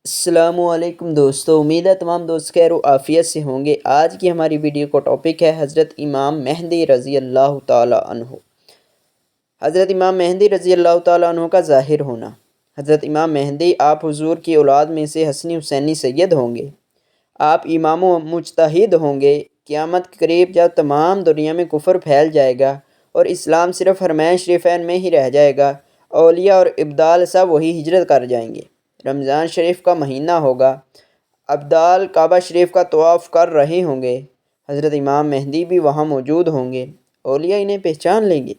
السلام علیکم دوستو، امید ہے تمام دوست خیر و عافیت سے ہوں گے۔ آج کی ہماری ویڈیو کا ٹاپک ہے حضرت امام مہدی رضی اللہ تعالیٰ عنہ۔ حضرت امام مہدی رضی اللہ تعالیٰ عنہ کا ظاہر ہونا۔ حضرت امام مہدی آپ حضور کی اولاد میں سے حسنی حسینی سید ہوں گے۔ آپ امام و مجتہد ہوں گے۔ قیامت کے قریب جب تمام دنیا میں کفر پھیل جائے گا اور اسلام صرف حرمین شریفین میں ہی رہ جائے گا، اولیاء اور ابدال سب وہی ہجرت کر جائیں گے۔ رمضان شریف کا مہینہ ہوگا، ابدال کعبہ شریف کا طواف کر رہے ہوں گے۔ حضرت امام مہدی بھی وہاں موجود ہوں گے۔ اولیاء انہیں پہچان لیں گے،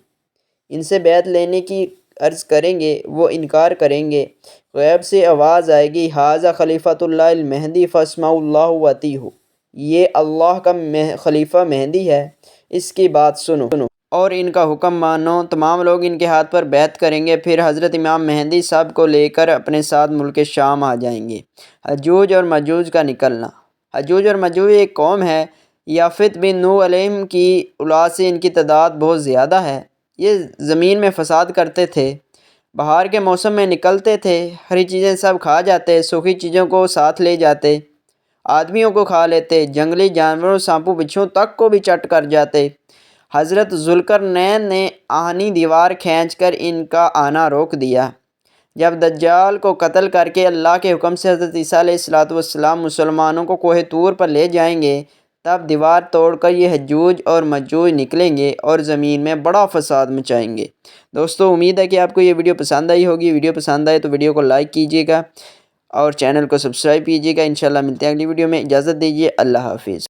ان سے بیعت لینے کی عرض کریں گے، وہ انکار کریں گے۔ غیب سے آواز آئے گی، ھذا خلیفۃ اللہ المہدی فاسمعوا اللہ واطیعوا، یہ اللہ کا خلیفہ مہدی ہے، اس کی بات سنو اور ان کا حکم مانو۔ تمام لوگ ان کے ہاتھ پر بیعت کریں گے۔ پھر حضرت امام مہدی سب کو لے کر اپنے ساتھ ملک شام آ جائیں گے۔ حجوج اور مجوج کا نکلنا۔ حجوج اور مجوج ایک قوم ہے، یافت بن نوح علیہ کی اولاد سے ان کی تعداد بہت زیادہ ہے۔ یہ زمین میں فساد کرتے تھے، بہار کے موسم میں نکلتے تھے، ہری چیزیں سب کھا جاتے، سوکھی چیزوں کو ساتھ لے جاتے، آدمیوں کو کھا لیتے، جنگلی جانوروں سانپوں بچھوں تک کو بھی چٹ کر جاتے۔ حضرت ذوالقرنین نے آہنی دیوار کھینچ کر ان کا آنا روک دیا۔ جب دجال کو قتل کر کے اللہ کے حکم سے حضرت عیسیٰ علیہ السلام مسلمانوں کو کوہ طور پر لے جائیں گے، تب دیوار توڑ کر یہ حجوج اور مجوج نکلیں گے اور زمین میں بڑا فساد مچائیں گے۔ دوستو، امید ہے کہ آپ کو یہ ویڈیو پسند آئی ہوگی۔ ویڈیو پسند آئے تو ویڈیو کو لائک کیجیے گا اور چینل کو سبسکرائب کیجیے گا۔ انشاءاللہ ملتے ہیں اگلی ویڈیو میں۔ اجازت دیجیے، اللہ حافظ۔